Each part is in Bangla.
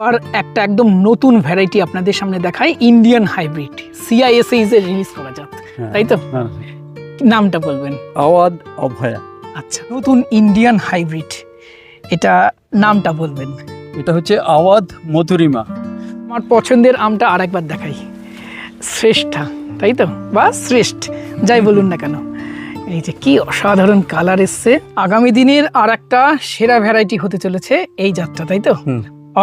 আর একটা একদম নতুন ভ্যারাইটি আপনাদের সামনে দেখাই, ইন্ডিয়ান হাইব্রিড, CISA এর রিলিজ করা যাক, তাই তো? নামটা বলবেন? আওয়াধ অভয়া। আচ্ছা, নতুন ইন্ডিয়ান হাইব্রিড, এটা নামটা বলবেন? এটা হচ্ছে আওয়াধ মধুরিমা। আমার পছন্দের আমটা আরেকবার দেখাই, শ্রেষ্ঠা, তাই তো? বা শ্রেষ্ঠ, যাই বলুন না কেন। এই যে কি অসাধারণ কালার এসছে, আগামী দিনের আর একটা সেরা ভ্যারাইটি হতে চলেছে এই জাতটা, তাই তো?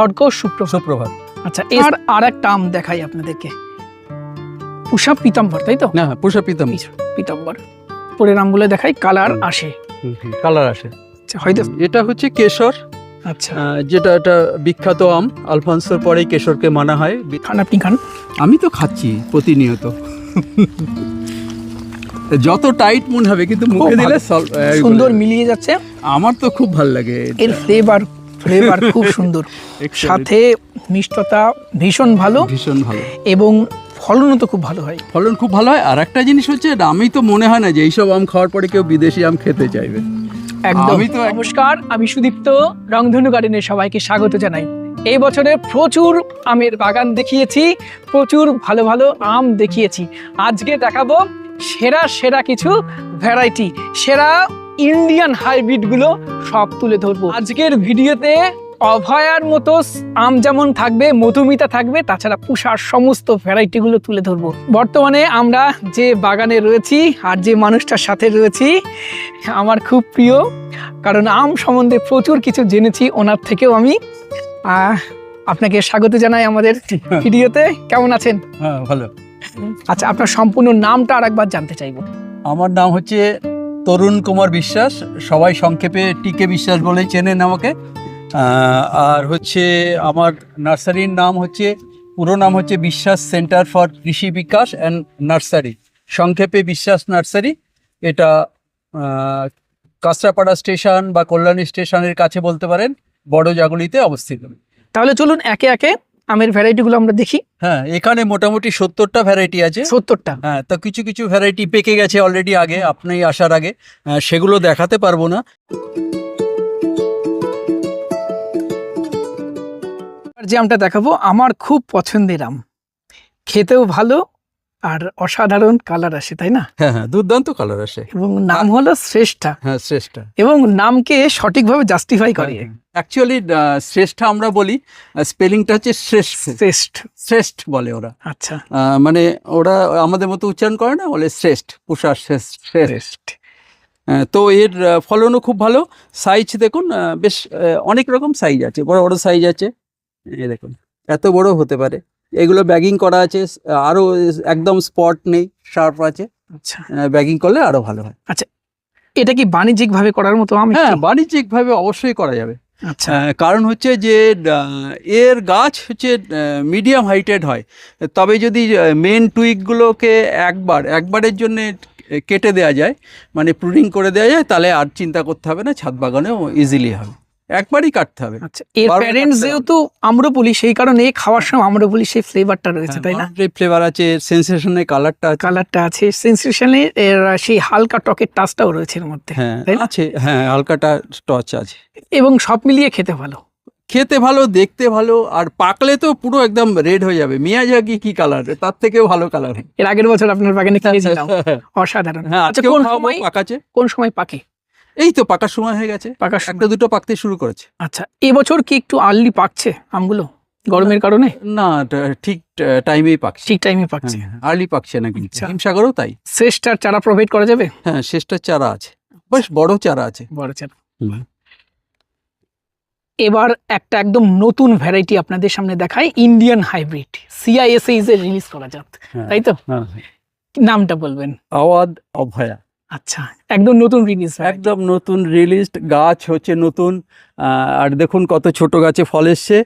অর্ক সুপ্রভাত। আচ্ছা, এর আর একটা আম দেখাই আপনাদেরকে, পুষা পিতাম্বর, তাই তো? না, পুষা পিতাম্বর। পরের আমগুলো দেখাই, কালার আসে, কালার আসে। আচ্ছা, হয়তো এটা হচ্ছে কেশর। আচ্ছা, যেটা এটা বিখ্যাত আম, আলফানসোর পরেই কেশরকে মানা হয়। খান, আপনি খান। আমি তো খাচ্ছি প্রতিনিয়ত। যত টাইট মনে হবে কিন্তু মুখে দিলে সুন্দর মিলিয়ে যাচ্ছে। আমার তো খুব ভালো লাগে এর ফ্লেভার খুব সুন্দর, সাথে মিষ্টতা ভীষণ ভালো, ভীষণ ভালো, এবং ফলনও তো খুব ভালো হয়। ফলন খুব ভালো হয়। আর একটা জিনিস হচ্ছে, আমি তো মনে হয় না যে এইসব আম খাওয়ার পরে কেউ বিদেশি আম খেতে চাইবে। একদম। নমস্কার, আমি সুদীপ্ত, রংধনু গার্ডেনের সবাইকে স্বাগত জানাই। এই বছরে প্রচুর আমের বাগান দেখিয়েছি, প্রচুর ভালো ভালো আম দেখিয়েছি। আজকে দেখাবো সেরা কিছু ভ্যারাইটি, সেরা ইন্ডিয়ান হাইব্রিড গুলো সব তুলে ধরবো আজকের ভিডিওতে। অভয়ার মতো আম যেমন থাকবে, মধুমিতা থাকবে, তাছাড়া পুষার সমস্ত ভ্যারাইটি গুলো তুলে ধরবো। বর্তমানে আমরা যে বাগানে রয়েছি আর যে মানুষটার সাথে রয়েছি আমার খুব প্রিয়, কারণ আম সম্বন্ধে প্রচুর কিছু জেনেছি ওনার থেকেও আমি। আপনাকে স্বাগত জানাই আমাদের ভিডিওতে। কেমন আছেন? হ্যাঁ, ভালো। আচ্ছা, আপনার সম্পূর্ণ নামটা আর একবার জানতে চাইবো। আমার নাম হচ্ছে তরুণ কুমার বিশ্বাস, সবাই সংক্ষেপে টিকে বিশ্বাস বলেই চেনেন আমাকে। আর হচ্ছে আমার নার্সারির নাম হচ্ছে, পুরো নাম হচ্ছে বিশ্বাস সেন্টার ফর কৃষি বিকাশ অ্যান্ড নার্সারি, সংক্ষেপে বিশ্বাস নার্সারি। এটা কাঁচরাপাড়া স্টেশন বা কল্যাণী স্টেশনের কাছে বলতে পারেন, বড় জাগুলিতে অবস্থিত। তাহলে চলুন একে একে আমের ভ্যারাইটি গুলো আমরা দেখি। হ্যাঁ, এখানে মোটামুটি 70টা ভ্যারাইটি আছে। 70টা? হ্যাঁ, তো কিছু কিছু ভ্যারাইটি পেকে গেছে অলরেডি আগে, আপনি আসার আগে, সেগুলো দেখাতে পারবো না। যে আমটা দেখাবো আমার খুব পছন্দের আম, খেতেও ভালো আর অসাধারণ কালার আসে, তাই না? হ্যাঁ হ্যাঁ, দুর্দান্ত কালার আসে, এবং নাম হলো শ্রেষ্ঠা। হ্যাঁ, শ্রেষ্ঠা, এবং নামকে সঠিকভাবে জাস্টিফাই করে। অ্যাকচুয়ালি শ্রেষ্ঠা আমরা বলি, স্পেলিংটা হচ্ছে শ্রেষ্ঠ, শ্রেষ্ঠ বলে ওরা। আচ্ছা, মানে ওরা আমাদের মতো উচ্চারণ করে না, বলে শ্রেষ্ঠ, পুষার শ্রেষ্ঠ। তো এর ফলনও খুব ভালো। সাইজ দেখুন, বেশ অনেক রকম সাইজ আছে, বড় বড় সাইজ আছে, এই দেখুন এত বড় হতে পারে। এগুলো ব্যাগিং করা আছে, আরো একদম স্পট নেই, শার্প আছে। আচ্ছা, ব্যাগিং করলে আরো ভালো হয়। আচ্ছা, এটা কি বাণিজ্যিক ভাবে করার মতো আম? হ্যাঁ, বাণিজ্যিক ভাবে অবশ্যই করা যাবে। আচ্ছা, কারণ হচ্ছে যে এর গাছ হচ্ছে মিডিয়াম হাইটেড হয়, তবে যদি মেন টুইকগুলোকে একবারের জন্য কেটে দেওয়া যায়, মানে প্রুনিং করে দেওয়া যায়, তাহলে আর চিন্তা করতে হবে না, ছাদ বাগানেও ইজিলি হবে, একবারই কাটতে হবে। আচ্ছা, এর প্যারেন্টস যেহেতু আম্রপলি, সেই কারণে খাওয়ার সময় আম্রপলি সেই ফ্লেভারটা রয়েছে, তাই না? ফ্লেভার আছে, সেন্সেশনের কালারটা আছে, সেন্সেশনের সেই হালকা টকের টাচটাও রয়েছে এর মধ্যে। হ্যাঁ আছে, হ্যাঁ, হালকাটা টচ আছে। এবং সব মিলিয়ে খেতে ভালো, দেখতে ভালো, আর পাকলে তো পুরো একদম রেড হয়ে যাবে। মিয়াজাকি কি কালার, তার থেকেও ভালো কালার। এর আগের বছর আপনার বাগানে খেয়েছিলাম, অসাধারণ। হ্যাঁ, আচ্ছা, কোন সময় পাকে? এই তো পাকার সময় হয়ে গেছে, একটা দুটো পাকতে শুরু করেছে। আচ্ছা, এবছর কি একটু আর্লি পাকছে আমগুলো গরমের কারণে? না, ঠিক টাইমেই পাকছে, ঠিক টাইমে পাকছে, আর্লি পাকছে না কিন্তু। হিমসাগরও তাই। শ্রেষ্ঠার চারা প্রোভাইড করা যাবে? হ্যাঁ, শ্রেষ্ঠার চারা আছে, বেশ বড় চারা আছে, বড় চারা। এবার একটা একদম নতুন ভ্যারাইটি আপনাদের সামনে দেখাই, ইন্ডিয়ান হাইব্রিড, CISA এর রিলিজ করা যাক, তাই তো? নামটা বলবেন? আওয়াধ অভয়া। আচ্ছা, একদম নতুন রিলিজ, একদম নতুন রিলিজড গাছ হচ্ছে, নতুন। আর দেখুন কত ছোট গাছে ফল এসছে,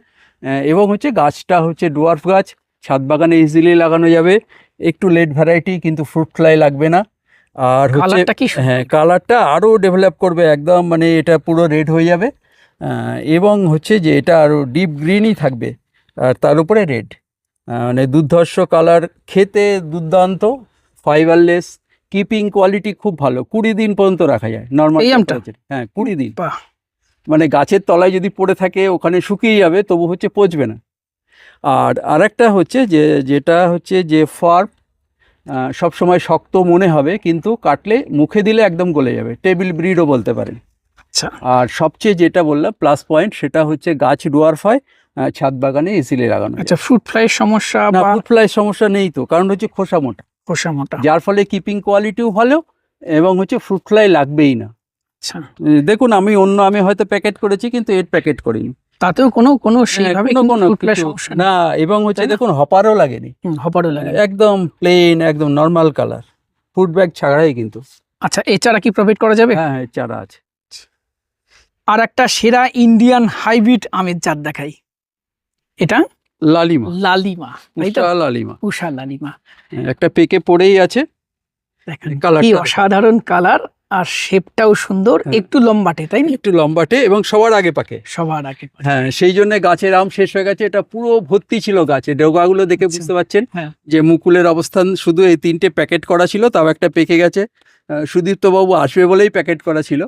এবং হচ্ছে গাছটা হচ্ছে ডুয়ার্ফ গাছ, ছাদ বাগানে ইজিলি লাগানো যাবে। একটু লেট ভ্যারাইটি, কিন্তু ফ্রুট ফ্লাই লাগবে না। আর হচ্ছে হ্যাঁ, কালারটা আরও ডেভেলপ করবে, একদম মানে এটা পুরো রেড হয়ে যাবে, এবং হচ্ছে যে এটা আরও ডিপ গ্রিনই থাকবে, আর তার উপরে রেড, মানে দুর্ধর্ষ কালার, খেতে দুর্দান্ত, ফাইবারলেস, কিপিং কোয়ালিটি খুব ভালো, 20 দিন পর্যন্ত রাখা যায় নর্মাল। এই আমটা? হ্যাঁ, 20 দিন। মানে গাছের তলায় যদি পড়ে থাকে ওখানে শুকিয়ে যাবে, তবু হচ্ছে পচবে না। আর আরেকটা হচ্ছে যেটা হচ্ছে যে ফার্ম সবসময় শক্ত মনে হবে, কিন্তু কাটলে মুখে দিলে একদম গলে যাবে, টেবিল ব্রিডও বলতে পারেন। আচ্ছা আর সবচেয়ে যেটা বললাম প্লাস পয়েন্ট, সেটা হচ্ছে গাছ ডোয়ার্ফ হয়, ছাদ বাগানে ইজিলি লাগানো যায়। আচ্ছা, ফ্রুট ফ্লাইয়ের সমস্যা না, বা ফ্রুট ফ্লাইয়ের সমস্যা নেই তো, কারণ হচ্ছে খোসা মোটা, খোসা মোটা? যার ফলে কিপিং কোয়ালিটিও ভালো এবং হচ্ছে ফ্রুট ফ্লাই লাগবেই না। আচ্ছা, দেখুন আমি অন্য আমি হয়তো প্যাকেট করেছি, কিন্তু এর প্যাকেট করিনি। তাতেও কোনো সেইভাবে কোনো কোনো ফ্রুট ফ্লাই কিছু সমস্যা না, এবং হচ্ছে তাই না? দেখুন হপারও লাগেনি, হপারও লাগে। একদম প্লেন, একদম নর্মাল কালার, ফুড ব্যাগ ছাড়াই কিন্তু। আচ্ছা, এছাড়া কি প্রফিট করা যাবে? হ্যাঁ হ্যাঁ, চারা আছে। আর একটা সেরা ইন্ডিয়ান হাইব্রিড আমের জাত দেখাই, এটা লালিমা, লালিমা, তাই তো? পুষা লালিমা, উষা লালিমা। একটা পেকে পড়েই আছে, দেখেন কি কালারটা অসাধারণ কালার, আর শেপটাও সুন্দর, হ্যাঁ। একটু লম্বাটে, তাই না? একটু লম্বাটে এবং সবার আগে পাকে। সবার আগে। হ্যাঁ, সেই জন্য গাছের আম শেষ হয়ে গেছে, এটা পুরো ভর্তি ছিল গাছে, ডোগাগুলো দেখে আচ্ছা। বুঝতে পারছেন হ্যাঁ। যে মুকুলের অবস্থান। শুধু এই 3টে প্যাকেট করা ছিল, তাও একটা পেকে গেছে। সুদীপ্ত বাবু আসবে বলেই প্যাকেট করা ছিল।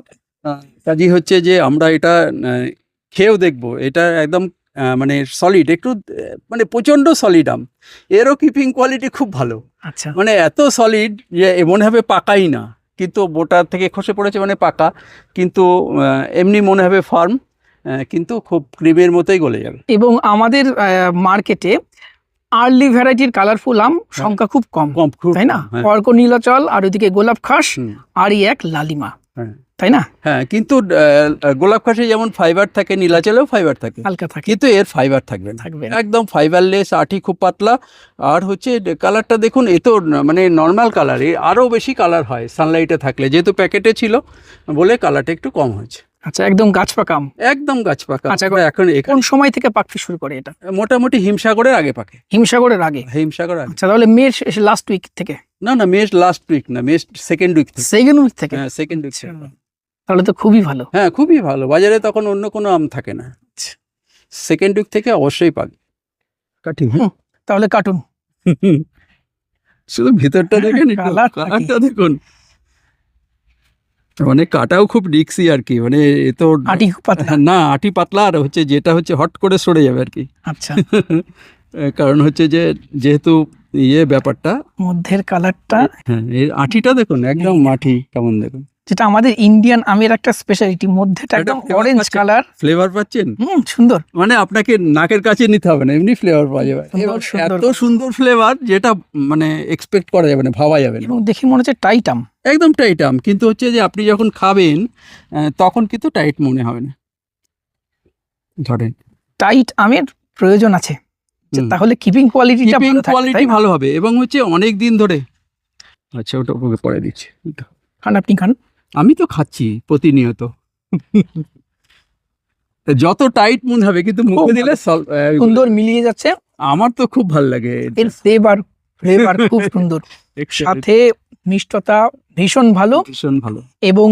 কাজেই হচ্ছে যে আমরা এটা খেয়েও দেখবো, এটা একদম মানে সলিড, একটু মানে প্রচন্ড সলিড আম, এরও কিপিং কোয়ালিটি খুব ভালো। আচ্ছা, মানে এত সলিড যে মনে হবে পাকাই না, কিন্তু বোটার থেকে খসে পড়েছে মানে পাকা, কিন্তু এমনি মনে হবে ফার্ম, কিন্তু খুব ক্রিমের মতোই গলে যাবে। এবং আমাদের মার্কেটে আর্লি ভ্যারাইটির কালারফুল আম সংখ্যা খুব কম, কম, খুব তাই না? কম, হ্যাঁ। অর্ক নীলাচল, আর ওইদিকে গোলাপ খাস, হুম, আর এক লালিমা, হ্যাঁ। তাই না? হ্যাঁ, কিন্তু গোলাপ খাসে যেমন ফাইবার থাকে, নীলাচলেও ফাইবার থাকে, হালকা থাকে, কিন্তু এর ফাইবার থাকবে না, থাকবে না। একদম ফাইবারলেস, আঠি খুব পাতলা। আর হচ্ছে কালারটা দেখুন, এ তো মানে নর্মাল কালার, আরও বেশি কালার হয় সানলাইটে থাকলে, যেহেতু প্যাকেটে ছিল বলে কালারটা একটু কম হয়েছে। আচ্ছা, একদম গাছ পাকা আম। একদম গাছ পাকা। আচ্ছা, এখন কোন সময় থেকে পাকতে শুরু করে এটা? মোটামুটি হিমসাগরের আগে পাকে। হিমসাগরের আগে? হিমসাগর আগে। আচ্ছা, তাহলে মের লাস্ট উইক থেকে? না না, মেস লাস্ট উইক না, মেস সেকেন্ড উইক থেকে। সেকেন্ড উইক থেকে? হ্যাঁ, সেকেন্ড উইক। তাহলে তো খুবই ভালো। হ্যাঁ, খুবই ভালো, বাজারে তখন অন্য কোনো আম থাকে না। সেকেন্ড উইক থেকে অবশ্যই পাবে। কাটি, তাহলে কার্টুন শুধু ভিতরটা দেখেন, একটু কালারটা কি? কালারটা দেখুন, মানে কাটাও খুব রিক্সি আর কি, মানে এ তো আটি খুব পাতলা। না, আটি পাতলা, আর হচ্ছে যেটা হচ্ছে হট করে সরে যাবে আর কি। আচ্ছা, কারণ হচ্ছে যে যেহেতু ব্যাপারটা, মধ্যের কালারটা, হ্যাঁ, এর আটিটা দেখুন, একদম মাটি কেমন দেখুন, যেটা আমাদের ইন্ডিয়ান আমের একটা স্পেশালিটি, মধ্যেটা এটা একদম flavor অরেঞ্জ পাচ্ছেন? কালার। ফ্লেভার পাচ্ছেন? সুন্দর। মানে আপনাকে নাকের কাছে নিতে হবে না, এমনি ফ্লেভার পাওয়া যাবে, সুন্দর, এবং সুন্দর। এত সুন্দর ফ্লেভার যেটা মানে এক্সপেক্ট করা যাবে না, ভাবা যাবে না। এবং দেখে মনে হচ্ছে টাইট আম। একদম টাইট আম, কিন্তু হচ্ছে যে আপনি যখন খাবেন তখন কিন্তু টাইট মনে হবে না। ধরেন টাইট আমের প্রয়োজন আছে, যে হুম। তাহলে কিপিং কোয়ালিটিটা কিপিং ভালো থাকবে, কোয়ালিটি তাই না? ভালো হবে, এবং হচ্ছে অনেক দিন ধরে। আচ্ছা, ওটা ওকে পরে দিচ্ছি। খান, আপনি খান। আমি তো খাচ্ছি প্রতিনিয়ত। যত টাইট মনে হবে, কিন্তু মুখে দিলে সুন্দর মিলিয়ে যাচ্ছে, আমার তো খুব ভালো লাগে। এর ফ্লেভার খুব সুন্দর, সাথে মিষ্টতা ভীষণ ভালো, ভীষণ ভালো, এবং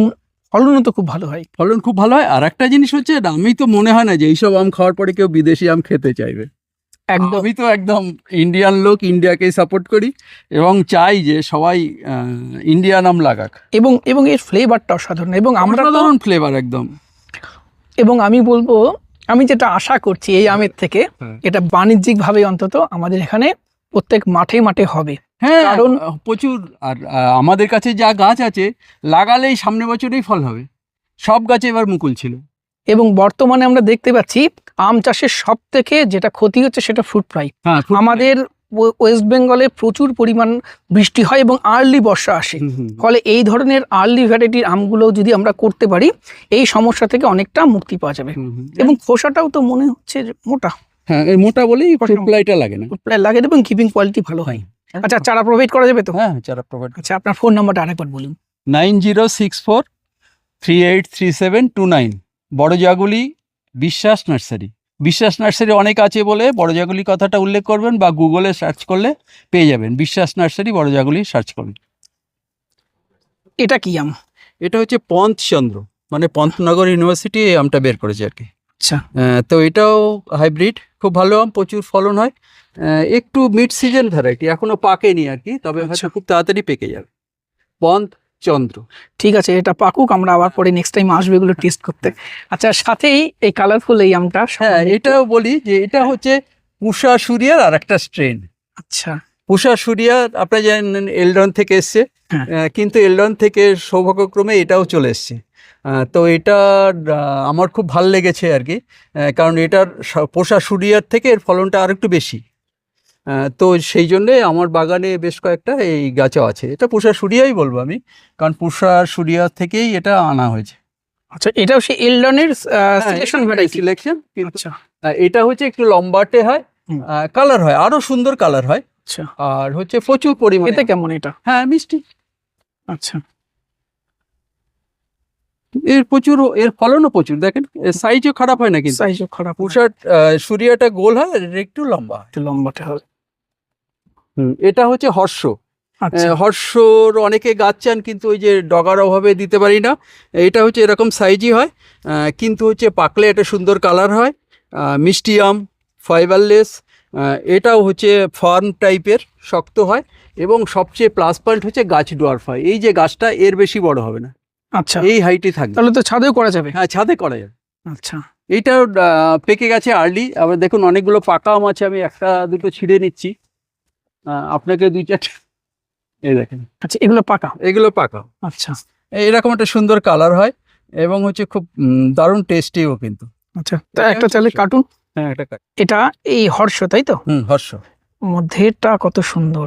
ফলনও তো খুব ভালো হয়। ফলন খুব ভালো হয়। আর একটা জিনিস হচ্ছে, আমি তো মনে হয় না যে এইসব আম খাওয়ার পরে কেউ বিদেশি আম খেতে চাইবে। একদম। আমি তো একদম ইন্ডিয়ান লোক, ইন্ডিয়াকেই সাপোর্ট করি, এবং চাই যে সবাই ইন্ডিয়ান আম লাগাক। এবং এর ফ্লেভারটা অসাধারণ, এবং আমরা তো, সাধারণ ফ্লেভার একদম। এবং আমি বলবো, আমি যেটা আশা করছি এই আমের থেকে, হ্যাঁ। এটা বাণিজ্যিক ভাবে অন্তত আমাদের এখানে প্রত্যেক মাঠে মাঠে হবে। হ্যাঁ, কারণ প্রচুর। আর আমাদের কাছে যা গাছ আছে, লাগালেই সামনে বছরেই ফল হবে। সব গাছে এবার মুকুল ছিল। এবং বর্তমানে আমরা দেখতে পাচ্ছি আম চাষের সব থেকে যেটা ক্ষতি হচ্ছে সেটা ফ্রুট ফ্লাই। হ্যাঁ, আমাদের ওয়েস্ট বেঙ্গলে প্রচুর পরিমাণ বৃষ্টি হয় এবং আর্লি বর্ষা আসে, ফলে এই ধরনের আর্লি ভ্যারাইটির আমগুলো যদি আমরা করতে পারি, এই সমস্যা থেকে অনেকটা মুক্তি পাওয়া যাবে। এবং খোসাটাও তো মনে হচ্ছে যে মোটা। হ্যাঁ, এই মোটা বলেই ফ্রুট ফ্লাইটা লাগে না। ফ্রুট ফ্লাই লাগে এবং কিপিং কোয়ালিটি ভালো হয়। আচ্ছা, চারা প্রোভাইড করা যাবে তো? হ্যাঁ, চারা প্রোভাইড। আচ্ছা, আপনার ফোন নাম্বারটা আরেকবার বলুন। 9064383729, বড়জাগুলি বিশ্বাস নার্সারি। বিশ্বাস নার্সারি অনেক আছে বলে বড়জাগুলি কথাটা উল্লেখ করবেন, বা গুগলে সার্চ করলে পেয়ে যাবেন, বিশ্বাস নার্সারি বড়জাগুলি সার্চ করুন। এটা কি আম? এটা হচ্ছে পন্তচন্দ্র, মানে পন্তনগর ইউনিভার্সিটি এই আমটা বের করেছে আর কি। আচ্ছা, তো এটাও হাইব্রিড, খুব ভালো আম, প্রচুর ফলন হয়। একটু মিড সিজন ভ্যারাইটি, এখনো পাকেনি আর কি, তবে হয়তো খুব তাড়াতাড়ি পেকে যাবে। পন্ত চন্দ্র। ঠিক আছে, এটা পাকুক, আমরা আবার পরে নেক্সট টাইম আসবো এগুলো টেস্ট করতে। আচ্ছা, সাথেই এই কালারফুল এই আমটা। হ্যাঁ, এটাও বলি যে এটা হচ্ছে পুষা সুরিয়ার আর একটা স্ট্রেন। আচ্ছা, পুষা সুরিয়া আপনারা জানেন এলডন থেকে এসছে, হ্যাঁ। কিন্তু এলডন থেকে সৌভাগ্যক্রমে এটাও চলে এসছে। তো এটা আমার খুব ভাল লেগেছে আর কি, কারণ এটার পোষা সুরিয়ার থেকে এর ফলনটা আর একটু বেশি। তো সেই জন্যে আমার বাগানে বেশ কয়েকটা এই গাছও আছে। এটা পুষা সুরিয়াই বলবো আমি, কারণ পুষা সুরিয়া থেকেই এটা আনা হয়েছে। আচ্ছা, এটাও সেই এলডনের সিলেকশন ভ্যারাইটি। সিলেকশন, কিন্তু আচ্ছা, এটা হচ্ছে একটু লম্বাটে হয়, কালার হয় আরো সুন্দর কালার হয়, আচ্ছা। আর হচ্ছে প্রচুর পরিমাণে। এতে কেমন এটা? হ্যাঁ, মিষ্টি। আচ্ছা, এর প্রচুর, এর ফলনও প্রচুর। দেখেন সাইজও খারাপ হয় না, কিন্তু সাইজও খারাপ না, পুষার সুরিয়াটা গোল হয় আর এর একটু লম্বা হয়। একটু লম্বাটে হবে। এটা হচ্ছে হর্ষ। আচ্ছা, হর্ষর অনেকে গাছ চান, কিন্তু ওই যে ডগার অভাবে দিতে পারি না। এটা হচ্ছে এরকম সাইজই হয়, কিন্তু হচ্ছে পাকলে এটা সুন্দর কালার হয়, মিষ্টি আম, ফাইবারলেস। এটাও হচ্ছে ফার্ম টাইপের, শক্ত হয়, এবং সবচেয়ে প্লাস পয়েন্ট হচ্ছে গাছ ডোয়ার্ফ হয়। এই যে গাছটা এর বেশি বড় হবে না, আচ্ছা, এই হাইটে থাকবে। তাহলে তো ছাদেও করা যাবে। হ্যাঁ, ছাদে করা যাবে। আচ্ছা, এইটাও পেকে গেছে আর্লি। আবার দেখুন অনেকগুলো পাকা আম আছে, আমি একটা দুটো ছিঁড়ে নিচ্ছি, আপনাকে দুই চারটে। এই দেখেন, আচ্ছা, এগুলো পাকা। এগুলো পাকা। আচ্ছা, এরকম একটা সুন্দর কালার হয়, এবং হচ্ছে খুব দারুণ টেস্টিও কিন্তু। আচ্ছা, তা একটা চাইলে কার্টুন। হ্যাঁ, একটা এটা এই হর্ষ, তাই তো? হর্ষ। মধ্যেটা কত সুন্দর,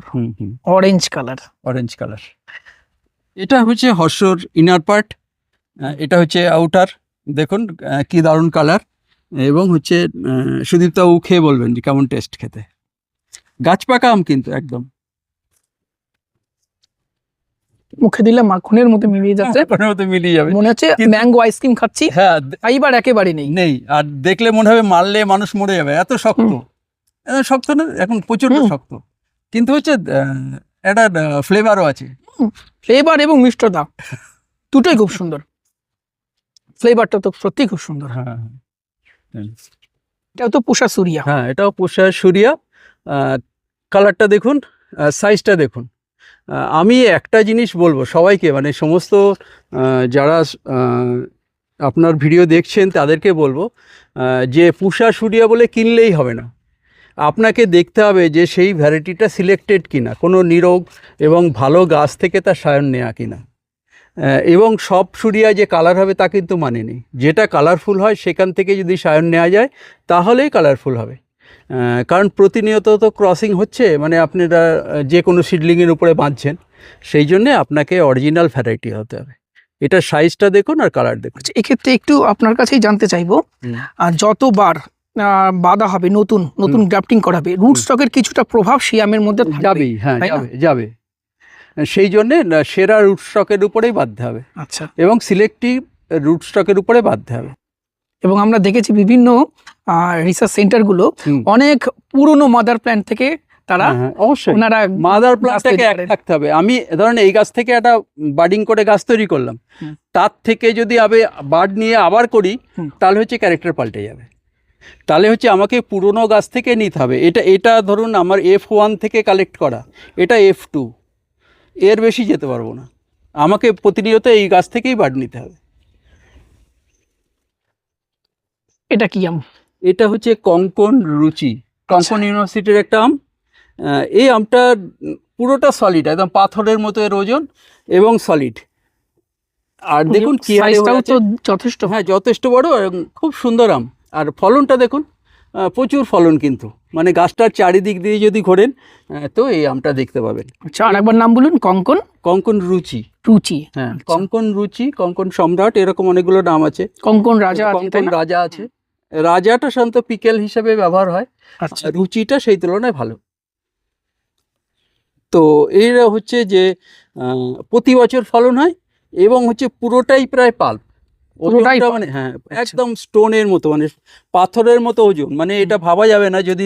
অরেঞ্জ কালার। Orange colour. এটা হচ্ছে হর্ষর ইনার পার্ট, এটা হচ্ছে আউটার। দেখুন কি দারুণ কালার, এবং হচ্ছে সুদীপ্তাও খেয়ে বলবেন যে কেমন টেস্ট খেতে। গাছ পাকা আম কিন্তু একদম মুখে দিলে মাখনের মতো মিলিয়ে যাচ্ছে, ওটার মতো মিলিয়ে যাবে, মনে হচ্ছে ম্যাঙ্গো আইসক্রিম খাচ্ছি। হ্যাঁ, এইবার একেবারে নেই নেই। আর দেখলে মনে হবে মারলে মানুষ মরে যাবে, এত শক্ত। শক্ত না, এখন প্রচন্ড শক্ত, কিন্তু হচ্ছে একটা ফ্লেভারও আছে। ফ্লেভার এবং মিষ্টতা দুটোই খুব সুন্দর। ফ্লেভারটা তো সত্যি খুব সুন্দর। হ্যাঁ, এটাও তো পুষা সুরিয়া। হ্যাঁ, এটাও পুষা সুরিয়া। কালারটা দেখুন, সাইজটা দেখুন। আমি একটা জিনিস বলবো সবাইকে, মানে সমস্ত যারা আপনার ভিডিও দেখছেন তাদেরকে বলবো, যে পুষা সুরিয়া বলে কিনলেই হবে না। আপনাকে দেখতে হবে যে সেই ভ্যারাইটিটা সিলেক্টেড কিনা, কোনো নিরোগ এবং ভালো গাছ থেকে তার সায়ন নেওয়া কিনা। এবং সব সুরিয়া যে কালার হবে তা কিন্তু মানে নেই। যেটা কালারফুল হয় সেখান থেকে যদি সায়ন নেওয়া যায় তাহলেই কালারফুল হবে। কারণ প্রতিনিয়ত তো ক্রসিং হচ্ছে, মানে আপনারা যে কোনো সিডলিংয়ের উপরে বাঁধছেন, সেই জন্যে আপনাকে অরিজিনাল ভ্যারাইটি হতে হবে। এটার সাইজটা দেখুন আর কালার দেখুন। এক্ষেত্রে একটু আপনার কাছেই জানতে চাইবো, আর যতবার বাঁধা হবে, নতুন নতুন গ্রাফটিং করা হবে, রুট স্টকের কিছুটা প্রভাব সিয়ামের মধ্যে যাবেই। হ্যাঁ, যাবে। সেই জন্যে সেরা রুট স্টকের উপরেই বাঁধতে হবে। আচ্ছা, এবং সিলেক্টিভ রুট স্টকের উপরে বাঁধতে হবে। এবং আমরা দেখেছি বিভিন্ন রিসার্চ সেন্টারগুলো অনেক পুরনো মাদার প্ল্যান্ট থেকে তারা অবশ্যই ওনারা মাদার প্ল্যান্টটাকে এক থাকতে হবে। আমি ধরেন এই গাছ থেকে একটা বার্ডিং করে গাছ তৈরি করলাম, তার থেকে যদি আমি বার্ড নিয়ে আবার করি, তাহলে হচ্ছে ক্যারেক্টার পাল্টে যাবে। তাহলে হচ্ছে আমাকে পুরনো গাছ থেকে নিতে হবে। এটা ধরুন আমার F1 থেকে কালেক্ট করা, এটা F2, এর বেশি যেতে পারবো না। আমাকে প্রতিনিয়ত এই গাছ থেকেই বার্ড নিতে হবে। এটা কি আম? এটা হচ্ছে কঙ্কন রুচি, কঙ্কন ইউনিভার্সিটির একটা আম। এই আমটা পুরোটা সলিড, একদম পাথরের মতো এর ওজন, এবং সলিড। আর দেখুন কি সাইজটাও তো যথেষ্ট। হ্যাঁ, যথেষ্ট বড়, এবং খুব সুন্দর আম। আর ফলনটা দেখুন, প্রচুর ফলন কিন্তু, মানে গাছটার চারিদিক দিয়ে যদি ঘোরেন তো এই আমটা দেখতে পাবেন। আচ্ছা, আরেকবার নাম বলুন। কঙ্কন রুচি। হ্যাঁ, কঙ্কন রুচি, কঙ্কন সম্রাট, এরকম অনেকগুলো নাম আছে। কঙ্কন রাজা, কঙ্কন রাজা আছে। রাজাটা সাধারণত পিকেল হিসেবে ব্যবহার হয়, আচ্ছা, রুচিটা সেই তুলনায় ভালো। তো এরা হচ্ছে যে প্রতি বছর ফলন হয়, এবং হচ্ছে পুরোটাই প্রায় পাল্প, মানে হ্যাঁ একদম স্টোনের মতো, মানে পাথরের মতো ওজন। মানে এটা ভাবা যাবে না, যদি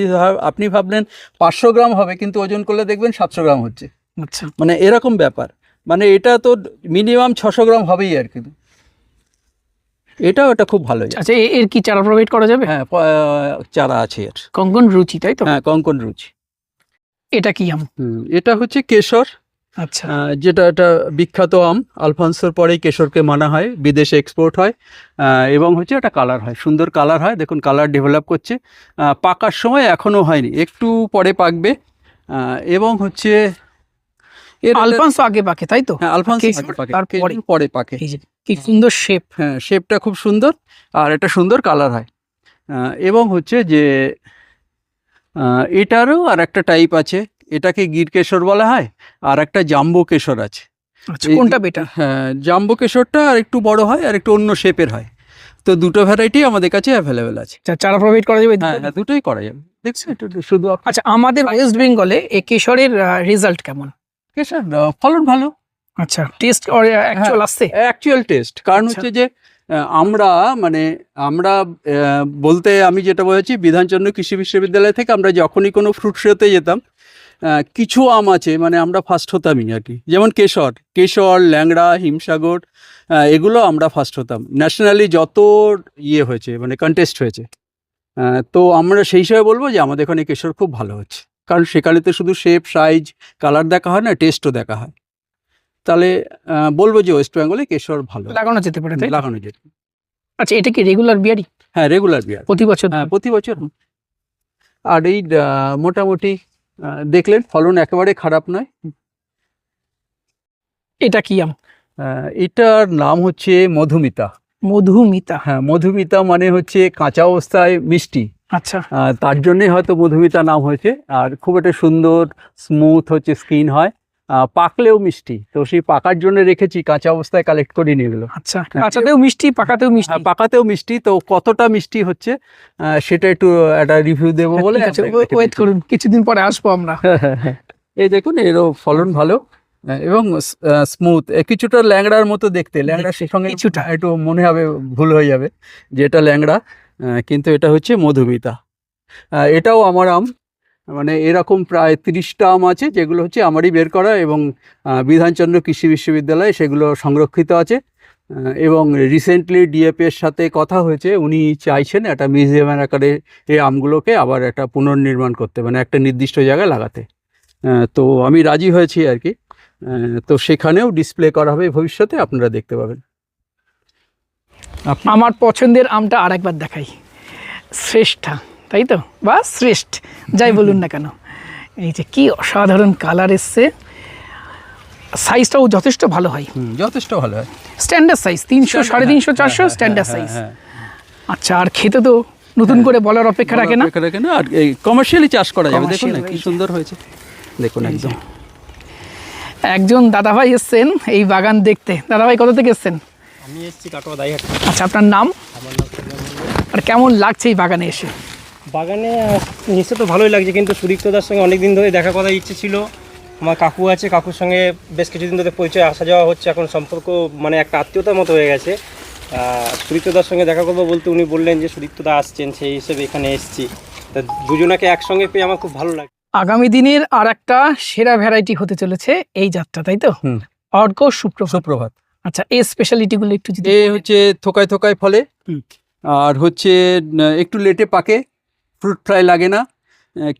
আপনি ভাবলেন 500 গ্রাম হবে, কিন্তু ওজন করলে দেখবেন 700 গ্রাম হচ্ছে। আচ্ছা, মানে এরকম ব্যাপার। মানে এটা তো মিনিমাম 600 গ্রাম হবেই আর কি। এটা খুব ভালো। আচ্ছা, এর কি চারা প্রোভাইড করা যাবে? হ্যাঁ, চারা আছে এর। কঙ্কন রুচি, তাই তো? হ্যাঁ, কঙ্কন রুচি। এটা কি আম? এটা হচ্ছে কেশর। আচ্ছা, যেটা একটা বিখ্যাত আম। আলফানসোর পরেই কেশরকে মানা হয়, বিদেশে এক্সপোর্ট হয়। এবং হচ্ছে একটা কালার হয়, সুন্দর কালার হয়, দেখুন কালার ডেভেলপ করছে। পাকার সময় এখনও হয়নি, একটু পরে পাকবে। এবং হচ্ছে আলফানসো আগে পাকে তাই তো? হ্যাঁ, আলফানসো কেশর আগে পাকে, তারপরে। কেশর পরে পাকে। এই যে কি সুন্দর শেপ। হ্যাঁ, শেপটা খুব সুন্দর আর একটা সুন্দর কালার হয়। এবং হচ্ছে যে এটারও আর একটা টাইপ আছে, এটাকে গির কেশর বলা হয়, আর একটা জাম্বো কেশর আছে। আচ্ছা, কোনটা বেটার? হ্যাঁ, জাম্বো কেশরটা আর একটু বড় হয় আর একটু অন্য শেপের হয়। তো দুটো ভ্যারাইটি আমাদের কাছে অ্যাভেলেবেল আছে। চারা প্রোভাইড করা যাবে? হ্যাঁ হ্যাঁ, দুটোই করা যাবে। দেখছেন এটা শুধু আচ্ছা, আমাদের ওয়েস্ট বেঙ্গলে এই কেশরের রেজাল্ট কেমন? কেশর ফলন ভালো। আচ্ছা, টেস্ট অর অ্যাকচুয়াল আসছে? অ্যাকচুয়াল টেস্ট, কারণ আচ্ছা। হচ্ছে যে আমরা বলতে আমি যেটা বলেছি, বিধানচন্দ্র কৃষি বিশ্ববিদ্যালয় থেকে আমরা যখনই কোনো ফ্রুট শোতে যেতাম, কিছু আম আছে মানে আমরা ফার্স্ট হতামই আর কি। যেমন কেশর, ল্যাংড়া, হিমসাগর, এগুলো আমরা ফার্স্ট হতাম। ন্যাশনালি যত হয়েছে মানে কন্টেস্ট হয়েছে, তো আমরা সেই হিসাবে বলবো যে আমাদের এখানে কেশর খুব ভালো হচ্ছে। কারণ সেখানে তো শুধু শেপ, সাইজ, কালার দেখা হয় না, টেস্টও দেখা হয়। তাহলে বলবো যে ওয়েস্ট বেঙ্গলে কেশর ভালো লাগানো যেতে পারে তাই তো? লাগানো যেত। আচ্ছা, এটা কি রেগুলার বিয়ারি? হ্যাঁ, রেগুলার বিয়ার, প্রতি বছর? হ্যাঁ প্রতি বছর। আর এই মোটামুটি দেখলেন ফলন একেবারে খারাপ নয়। এটা কি আম? এটার নাম হচ্ছে মধুমিতা। মধুমিতা? হ্যাঁ, মধুমিতা মানে হচ্ছে কাঁচা অবস্থায় মিষ্টি, আচ্ছা, তার জন্যই হয়তো মধুমিতা নাম হয়েছে। আর খুব একটা সুন্দর স্মুথ হচ্ছে স্কিন হয়, পাকলেও মিষ্টি। তো সেই পাকার জন্য রেখেছি, কাঁচা অবস্থায় কালেক্ট করে নিয়ে গেলো। আচ্ছা, কাঁচাতেও মিষ্টি, পাকাতেও মিষ্টি? হ্যাঁ, পাকাতেও মিষ্টি। তো কতটা মিষ্টি হচ্ছে সেটা একটু একটা রিভিউ দেবো বলে। ঠিক আছে, ওয়েট করুন, কিছুদিন পরে আসবো আমরা। এই দেখুন, এরও ফলন ভালো এবং স্মুথ, কিছুটা ল্যাংড়ার মতো দেখতে। ল্যাংড়ার সঙ্গে কিছুটা একটু মনে হবে, ভুল হয়ে যাবে যে এটা ল্যাংড়া, কিন্তু এটা হচ্ছে মধুমিতা। এটাও আমার আম, মানে এরকম প্রায় 30টা আম আছে যেগুলো হচ্ছে আমারই বের করা, এবং বিধানচন্দ্র কৃষি বিশ্ববিদ্যালয়ে সেগুলো সংরক্ষিত আছে। এবং রিসেন্টলি ডিএপি এর সাথে কথা হয়েছে, উনি চাইছেন একটা মিউজিয়ামের আকারে এই আমগুলোকে আবার একটা পুনর্নির্মাণ করতে, মানে একটা নির্দিষ্ট জায়গায় লাগাতে। তো আমি রাজি হয়েছি আর কি। তো সেখানেও ডিসপ্লে করা হবে ভবিষ্যতে, আপনারা দেখতে পাবেন। আমার পছন্দের আমটা আরেকবার দেখাই, শ্রেষ্ঠা তাই তো, বা শ্রেষ্ঠ যাই বলুন না কেন। এই যে কি অসাধারণ কালার এসছে, সাইজটাও যথেষ্ট ভালো হয়। যথেষ্ট ভালো হয়, স্ট্যান্ডার্ড সাইজ, 300, 350, 400 স্ট্যান্ডার্ড সাইজ। আচ্ছা, আর খেতে তো নতুন করে বলার অপেক্ষা রাখে না। আর এই কমার্শিয়ালি চাষ করা যাবে। দেখুন না কি Commercial সুন্দর হয়েছে, দেখুন একদম। একজন দাদাভাই এসছেন এই বাগান দেখতে। দাদাভাই কোথা থেকে এসছেন? আমি এসেছি কাটোয়া দাইহাট। আচ্ছা, আপনার নাম? আমার নাম সুজন মণ্ডল। আর কেমন লাগছে এই বাগানে এসে? বাগানে নিশ্চয় তো ভালোই লাগছে, কিন্তু সুদীপ্তদার সঙ্গে অনেক দিন ধরে দেখা করার ইচ্ছে ছিল। আমার কাকু আছে, কাকুর সঙ্গে বেশ কিছুদিন ধরে পরিচয়, আসা যাওয়া হচ্ছে, এখন সম্পর্ক মানে একটা আত্মীয়তার মতো হয়ে গেছে। সুদীপ্তদার সঙ্গে দেখা করবো বলতে উনি বললেন যে সুদীপ্তদা আসছেন, সেই হিসেবে এখানে এসেছি। তা দুজনাকে একসঙ্গে পেয়ে আমার খুব ভালো লাগে। আগামী দিনের আর একটা সেরা ভ্যারাইটি হতে চলেছে এই যাত্রা, তাই তো? অর্ক সুপ্রভাত। আচ্ছা, এই স্পেশালিটিগুলো একটু যদি। এ হচ্ছে থোকায় থোকায় ফলে, আর হচ্ছে একটু লেটে পাকে, ফ্রুট ফ্রাই লাগে না,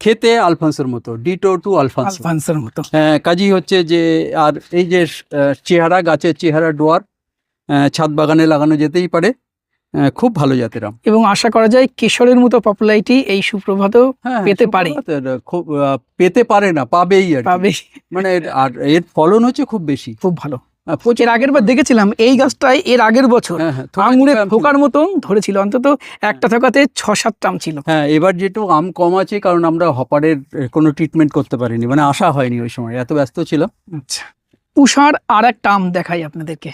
খেতে আলফান্সোর মতো, ডিটো টু আলফান্সো। আলফান্সোর মতো। কাজী হচ্ছে যে, আর এই যে চেহারা, গাছের চেহারা ডোয়ার, ছাদ বাগানে লাগানো যেতেই পারে, খুব ভালো জাতের আম। এবং আশা করা যায় কেশরের মতো পপুলারিটি এই সুপ্রভাতও পেতে পারে। খুব পেতে পারে না, পাবেই আর কি। পাবে মানে আর এর ফলন হচ্ছে খুব বেশি, খুব ভালো। এর আগের বার দেখেছিলাম এই গাছটায়, এর আগের বছর আঙুরে থোকার মতন ধরেছিল, অন্তত একটা থোকাতে 6-7টা আম ছিল। হ্যাঁ, এবার যেটু আম কম আছে কারণ আমরা হপারের কোনো ট্রিটমেন্ট করতে পারিনি, মানে আসা হয়নি ওই সময়, এত ব্যস্ত ছিলাম। আচ্ছা, পুষার আর একটা আম দেখাই আপনাদেরকে,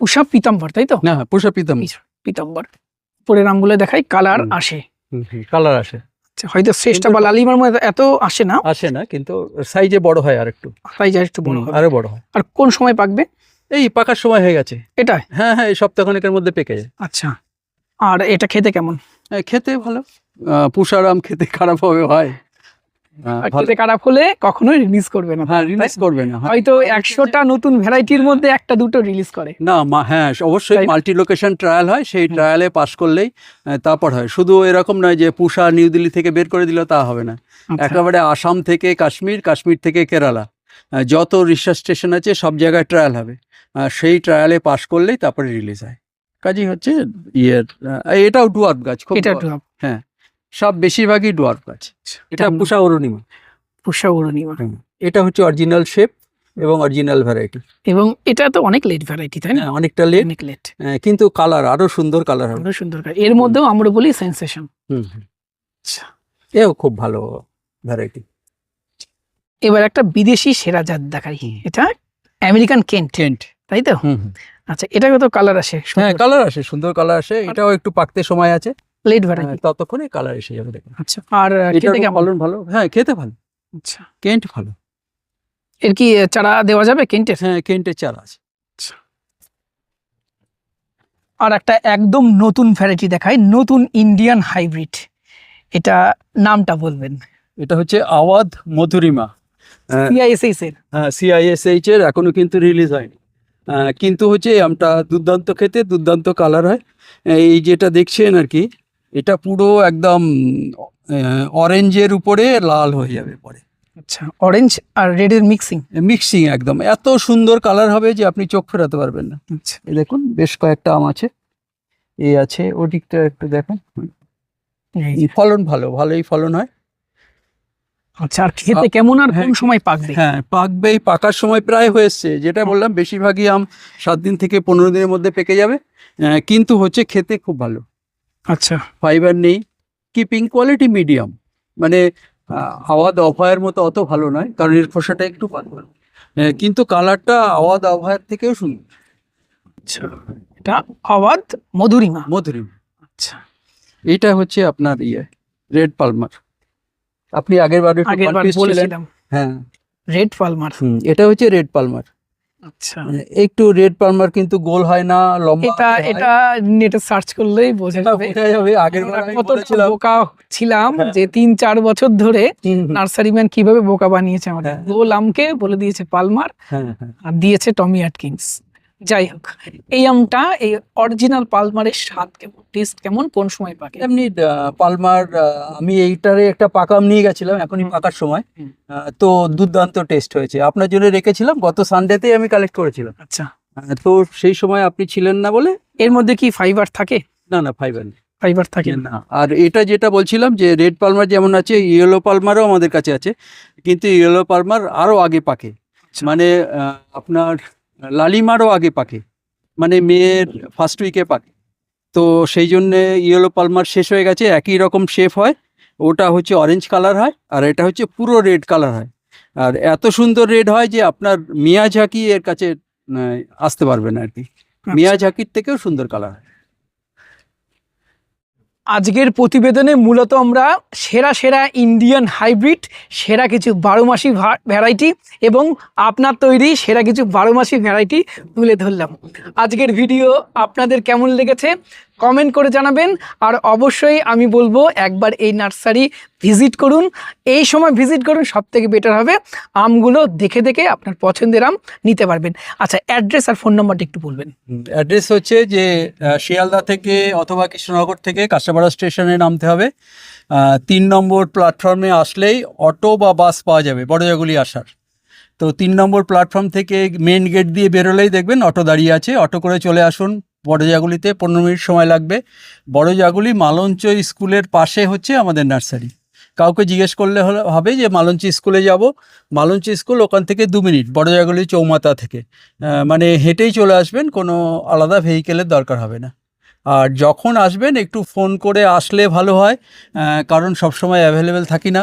পুষা পিতাম্বর তাই তো? না, পুষা পিতাম্বর। পরের আমগুলো দেখাই, কালার আসে, কালার আসে। আচ্ছা, হয়তো শ্রেষ্ঠা বা লালিমার মধ্যে এত আসে না, কিন্তু সাইজে বড় হয়, আর একটু সাইজ আর একটু বড় হবে, আরো বড় হয়। আর কোন সময় পাকবে? এই পাকার সময় হয়ে গেছে এটা? হ্যাঁ হ্যাঁ, এই সপ্তাহখানেকের মধ্যে পেকে যায়। আচ্ছা, আর এটা খেতে কেমন? খেতে ভালো। পুষার আম খেতে খারাপ হবে হয়? খেতে খারাপ হলে কখনোই রিলিজ করবে না। হ্যাঁ, রিলিজ করবে না। হয়তো 100টা নতুন ভ্যারাইটির মধ্যে একটা দুটো রিলিজ করে না, হ্যাঁ অবশ্যই মাল্টি লোকেশন ট্রায়াল হয়, সেই ট্রায়ালে পাস করলেই তারপর হয়। শুধু এরকম নয় যে পুষা নিউ দিল্লি থেকে বের করে দিল, তা হবে না। একেবারে আসাম থেকে কাশ্মীর, কাশ্মীর থেকে কেরালা, যত রিসার্চ স্টেশন আছে সব জায়গায় ট্রায়াল হবে, সেই ট্রায়ালে পাশ করলেই তারপরে রিলিজ হয়। কাজেই হচ্ছে এটাও ডুয়ার্ফ গাছ, খুব এটা dwarf। হ্যাঁ, সব বেশিরভাগই ডুয়ার্ফ গাছ। এটা পুষা অরুণিমা, পুষা অরুণিমা। এটা হচ্ছে অরিজিনাল শেপ এবং অরিজিনাল ভ্যারাইটি, এবং এটা তো অনেক লেট ভ্যারাইটি, তাই না? অনেকটা লেট, অনেক লেট, কিন্তু কালার আরো সুন্দর কালার হবে। আরো সুন্দর। এর মধ্যেও আমরা বলি সেন্সেশন। আচ্ছা, এও খুব ভালো ভ্যারাইটি। এবার একটা বিদেশি সেরা জাত দেখাই, এটা আমেরিকান কেন্ট, তাই তো? আচ্ছা, এটাকে তো কালার আসে, হ্যাঁ কালার আসে, সুন্দর কালার আসে। এটাও একটু পাকতে সময় আছে, লেট ভ্যারাইটি। ততক্ষণে কালার এসে যাবে দেখুন। আচ্ছা, আর এটার খেতে কেমন? ফলন ভালো, হ্যাঁ খেতে ভালো। আচ্ছা, কেন্ট ভালো। এর কি চারা দেওয়া যাবে কেন্টের? হ্যাঁ কেন্টের চারা আছে। আর একটা একদম নতুন ভ্যারাইটি দেখাই, নতুন ইন্ডিয়ান হাইব্রিড। এটা নামটা বলবেন? এটা হচ্ছে আওয়াধ মধুরিমা, সিআইএসএইচ এর। হ্যাঁ CISH এর, এখনো কিন্তু রিলিজ হয়নি। কিন্তু হচ্ছে এই আমটা দুর্দান্ত খেতে, দুর্দান্ত কালার হয়। এই যেটা দেখছেন আর কি, এটা পুরো একদম অরেঞ্জের উপরে লাল হয়ে যাবে পরে। আচ্ছা, অরেঞ্জ আর রেড এর মিক্সিং। মিক্সিং একদম এত সুন্দর কালার হবে যে আপনি চোখ ফেরাতে পারবেন না। আচ্ছা, এই দেখুন বেশ কয়েকটা আম আছে, এই আছে, ওদিকটা একটু দেখুন। এই যে। ফলন ভালো, ভালোই ফলন হয়। আচ্ছা, আর খেতে কেমন, আর কোন সময় পাকবে? হ্যাঁ পাকবে, এই পাকার সময় প্রায় হয়ে এসছে। যেটা বললাম বেশিরভাগই আম 7 দিন থেকে 15 দিনের মধ্যে পেকে যাবে, কিন্তু হচ্ছে খেতে খুব ভালো। আচ্ছা, ফাইবার নেই, কিপিং কোয়ালিটি মিডিয়াম, মানে আওয়াধ অভয়ের মতো অত ভালো নয়, কারণ এর খোসাটা একটু পাতলা, কিন্তু কালারটা আওয়াধ অভয়ের থেকেও সুন্দর। আচ্ছা, এটা আওয়াধ মধুরিমা। মধুরিমা। আচ্ছা, এটা হচ্ছে আপনার রেড পালমার। আপনি আগেরবার বলেছিলাম হ্যাঁ রেড পালমার। এটা হচ্ছে রেড পালমার। আচ্ছা, একটু রেড পালমার কিন্তু গোল হয় না, লম্বা এটা এটা নেটে সার্চ করলেই বোঝা যাবে। আগেরবার আমরা আমি কতটা বলেছিলাম। বোকা ছিলাম হ্যাঁ। যে 3-4 বছর ধরে নার্সারি ম্যান কিভাবে বোকা বানিয়েছে আমাদের। হ্যাঁ। গোল আমকে বলে দিয়েছে পালমার, হ্যাঁ হ্যাঁ আর দিয়েছে টমি অ্যাটকিন্স। যাই হোক, এই আমটা, এই অরিজিনাল পালমারের স্বাদ কেমন, টেস্ট কেমন, কোন সময় পাকে? এমনি পালমার, আমি এইটারে একটা পাকা আম নিয়ে গেছিলাম এখনই পাকার সময়, তো দুর্দান্ত টেস্ট হয়েছে। আপনার জন্য রেখেছিলাম, গত সানডেতেই আমি কালেক্ট করেছিলাম। আচ্ছা, তো সেই সময় আপনি ছিলেন না বলে। এর মধ্যে কি ফাইবার থাকে? না না, ফাইবার নেই। ফাইবার থাকে না। না, আর এটা যেটা বলছিলাম যে রেড পালমার যেমন আছে, ইয়েলো পালমারও আমাদের কাছে আছে, কিন্তু ইয়েলো পালমার আরও আগে পাকে, আচ্ছা। মানে আপনার লালিমারও আগে পাকে, মানে মেয়ের ফার্স্ট উইকে পাকে। তো সেই জন্যে ইয়েলো পালমার শেষ হয়ে গেছে। একই রকম শেপ হয়, ওটা হচ্ছে অরেঞ্জ কালার হয়, আর এটা হচ্ছে পুরো রেড কালার হয়। আর এত সুন্দর রেড হয় যে আপনার মিয়াঝাকি এর কাছে আসতে পারবে না আর কি। মিয়াঝাকির থেকেও সুন্দর কালার হয়। আজকের প্রতিবেদনে মূলত আমরা সেরা সেরা ইন্ডিয়ান হাইব্রিড, সেরা কিছু 12 মাসি ভ্যারাইটি এবং আপনার তৈরি সেরা কিছু 12 মাসি ভ্যারাইটি তুলে ধরলাম। আজকের ভিডিও আপনাদের কেমন লেগেছে কমেন্ট করে জানাবেন। আর অবশ্যই আমি বলবো একবার এই নার্সারি ভিজিট করুন, এই সময় ভিজিট করুন, সব থেকে বেটার হবে। আমগুলো দেখে দেখে আপনার পছন্দের আম নিতে পারবেন। আচ্ছা, অ্যাড্রেস আর ফোন নাম্বারটা একটু বলবেন। অ্যাড্রেস হচ্ছে যে শিয়ালদা থেকে অথবা কৃষ্ণনগর থেকে কাঁচরাপাড়া স্টেশনে নামতে হবে। 3 নম্বর প্ল্যাটফর্মে আসলেই অটো বা বাস পাওয়া যাবে বড়জাগুলি আসার। তো 3 নম্বর প্ল্যাটফর্ম থেকে মেন গেট দিয়ে বেরোলেই দেখবেন অটো দাঁড়িয়ে আছে, অটো করে চলে আসুন বড়জাগুলিতে। 15 মিনিট সময় লাগবে। বড়জাগুলি মালঞ্চ স্কুলের পাশে হচ্ছে আমাদের নার্সারি। কাউকে জিজ্ঞেস করলে হবে যে মালঞ্চ স্কুলে যাব, মালঞ্চ স্কুল ওখান থেকে 2 মিনিট বড়জাগুলি চৌমাথা থেকে, মানে হেঁটেই চলে আসবেন, কোনো আলাদা ভেহিকেলের দরকার হবে না। আর যখন আসবেন একটু ফোন করে আসলে ভালো হয়, কারণ সবসময় অ্যাভেলেবেল থাকি না।